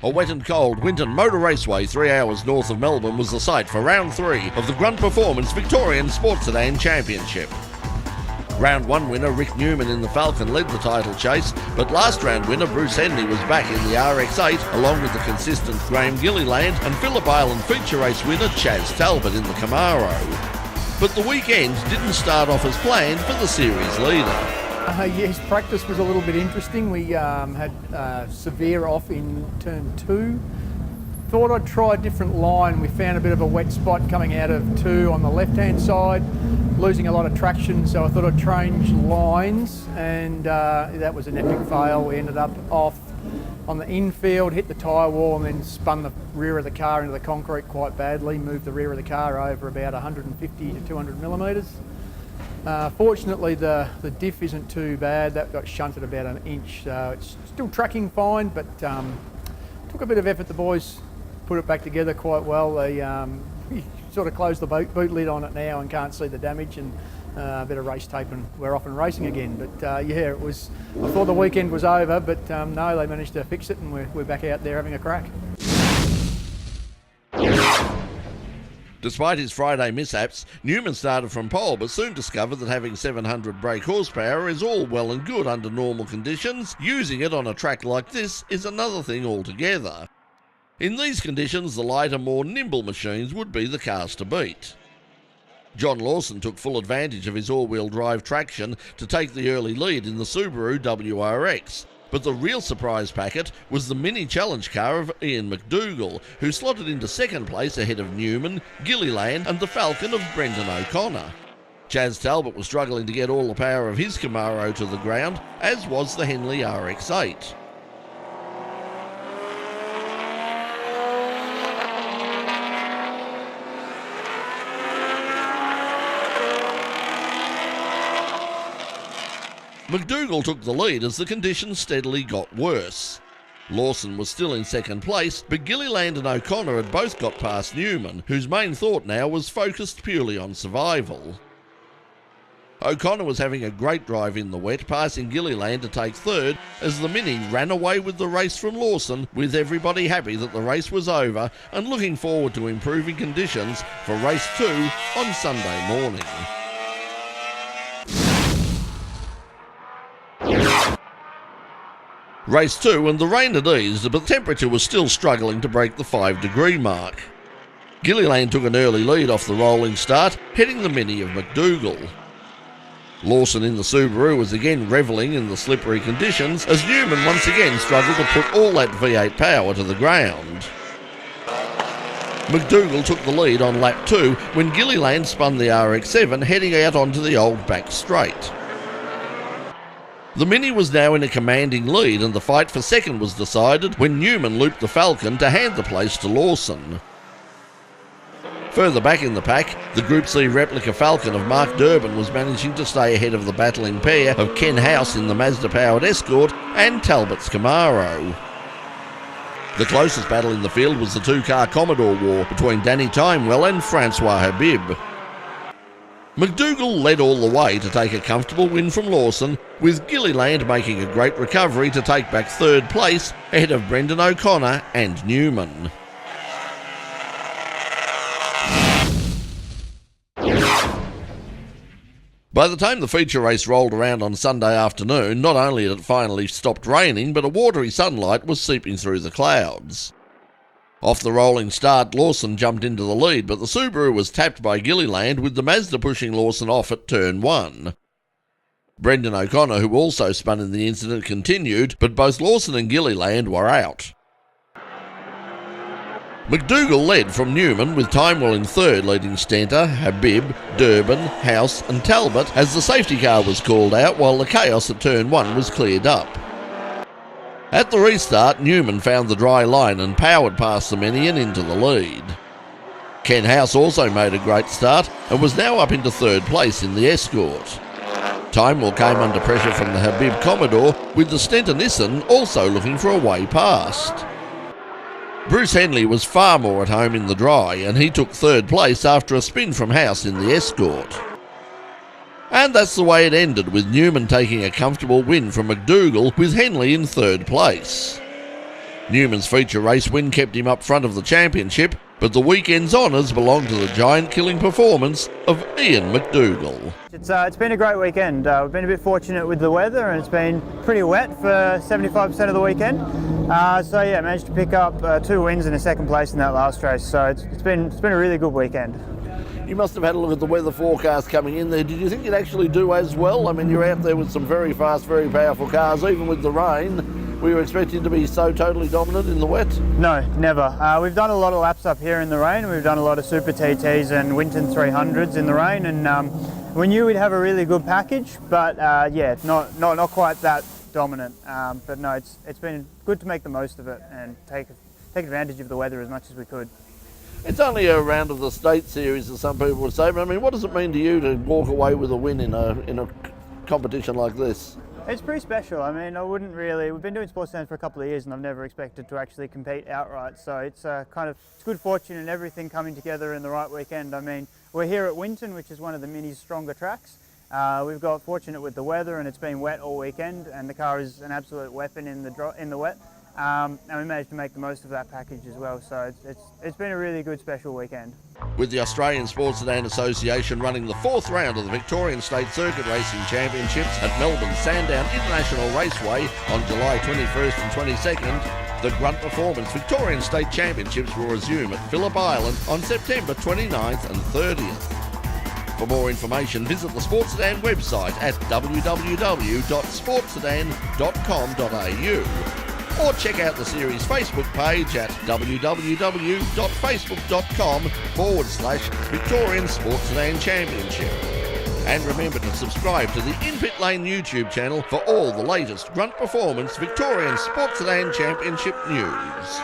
A wet and cold Winton Motor Raceway 3 hours north of Melbourne was the site for round 3 of the Grunt Performance Victorian Sports Sedan Championship. Round 1 winner Rick Newman in the Falcon led the title chase, but last round winner Bruce Henley was back in the RX-8 along with the consistent Graham Gilliland and Phillip Island feature race winner Chaz Talbot in the Camaro. But the weekend didn't start off as planned for the series leader. Yes, practice was a little bit interesting. We had severe off in turn 2. Thought I'd try a different line. We found a bit of a wet spot coming out of 2 on the left-hand side, losing a lot of traction, so I thought I'd change lines, and that was an epic fail. We ended up off on the infield, hit the tyre wall, and then spun the rear of the car into the concrete quite badly, moved the rear of the car over about 150 to 200 millimetres. Fortunately, the diff isn't too bad. That got shunted about an inch, so it's still tracking fine, but took a bit of effort. The boys put it back together quite well. They sort of closed the boot lid on it now and can't see the damage, and a bit of race tape and we're off and racing again. But yeah, it was. I thought the weekend was over, but no, they managed to fix it, and we're back out there having a crack. Despite his Friday mishaps, Newman started from pole but soon discovered that having 700 brake horsepower is all well and good under normal conditions. Using it on a track like this is another thing altogether. In these conditions, the lighter, more nimble machines would be the cars to beat. John Lawson took full advantage of his all-wheel drive traction to take the early lead in the Subaru WRX. But the real surprise packet was the mini challenge car of Iain McDougall, who slotted into second place ahead of Newman, Gilliland and the Falcon of Brendan O'Connor. Chaz Talbot was struggling to get all the power of his Camaro to the ground, as was the Henley RX-8. McDougall took the lead as the conditions steadily got worse. Lawson was still in second place, but Gilliland and O'Connor had both got past Newman, whose main thought now was focused purely on survival. O'Connor was having a great drive in the wet, passing Gilliland to take third as the Mini ran away with the race from Lawson, with everybody happy that the race was over and looking forward to improving conditions for race 2 on Sunday morning. Race 2 and the rain had eased, but the temperature was still struggling to break the 5-degree mark. Gilliland took an early lead off the rolling start, heading the Mini of McDougall. Lawson in the Subaru was again revelling in the slippery conditions as Newman once again struggled to put all that V8 power to the ground. McDougall took the lead on lap 2 when Gilliland spun the RX-7 heading out onto the old back straight. The Mini was now in a commanding lead, and the fight for second was decided when Newman looped the Falcon to hand the place to Lawson. Further back in the pack, the Group C replica Falcon of Mark Durbin was managing to stay ahead of the battling pair of Ken House in the Mazda-powered Escort and Talbot's Camaro. The closest battle in the field was the two-car Commodore war between Danny Timewell and Francois Habib. McDougall led all the way to take a comfortable win from Lawson, with Gilliland making a great recovery to take back third place ahead of Brendan O'Connor and Newman. By the time the feature race rolled around on Sunday afternoon, not only had it finally stopped raining, but a watery sunlight was seeping through the clouds. Off the rolling start, Lawson jumped into the lead, but the Subaru was tapped by Gilliland, with the Mazda pushing Lawson off at turn 1. Brendan O'Connor, who also spun in the incident, continued, but both Lawson and Gilliland were out. McDougall led from Newman, with Timewell in third, leading Stenter, Habib, Durbin, House and Talbot as the safety car was called out, while the chaos at turn 1 was cleared up. At the restart, Newman found the dry line and powered past the Mini and into the lead. Ken House also made a great start and was now up into third place in the Escort. Timewell came under pressure from the Habib Commodore, with the Stenter Nissan also looking for a way past. Bruce Henley was far more at home in the dry, and he took third place after a spin from House in the Escort. And that's the way it ended, with Newman taking a comfortable win from McDougall, with Henley in third place. Newman's feature race win kept him up front of the championship, but the weekend's honours belong to the giant-killing performance of Iain McDougall. It's been a great weekend. We've been a bit fortunate with the weather, and it's been pretty wet for 75% of the weekend. So yeah, managed to pick up 2 wins and a second place in that last race. So it's been a really good weekend. You must have had a look at the weather forecast coming in there. Did you think you'd actually do as well? I mean, you're out there with some very fast, very powerful cars, even with the rain. Were you expecting to be so totally dominant in the wet? No, never. We've done a lot of laps up here in the rain. We've done a lot of Super TTs and Winton 300s in the rain, and we knew we'd have a really good package, but yeah, not quite that dominant. But no, it's been good to make the most of it and take advantage of the weather as much as we could. It's only a round of the state series, as some people would say, but I mean, what does it mean to you to walk away with a win in a competition like this? It's pretty special. I mean, we've been doing sports Sedans for a couple of years, and I've never expected to actually compete outright. So it's it's good fortune and everything coming together in the right weekend. I mean, we're here at Winton, which is one of the Mini's stronger tracks. We've got fortunate with the weather, and it's been wet all weekend, and the car is an absolute weapon in the wet. And we managed to make the most of that package as well. So it's been a really good special weekend. With the Australian Sports Sedan Association running the 4th round of the Victorian State Circuit Racing Championships at Melbourne's Sedan International Raceway on July 21st and 22nd, the Grunt Performance Victorian State Championships will resume at Phillip Island on September 29th and 30th. For more information, visit the Sports Sedan website at www.sportsedan.com.au. or check out the series Facebook page at www.facebook.com/Victorian Sports Sedan Championship. And remember to subscribe to the In Pit Lane YouTube channel for all the latest Grunt Performance Victorian Sports Sedan Championship news.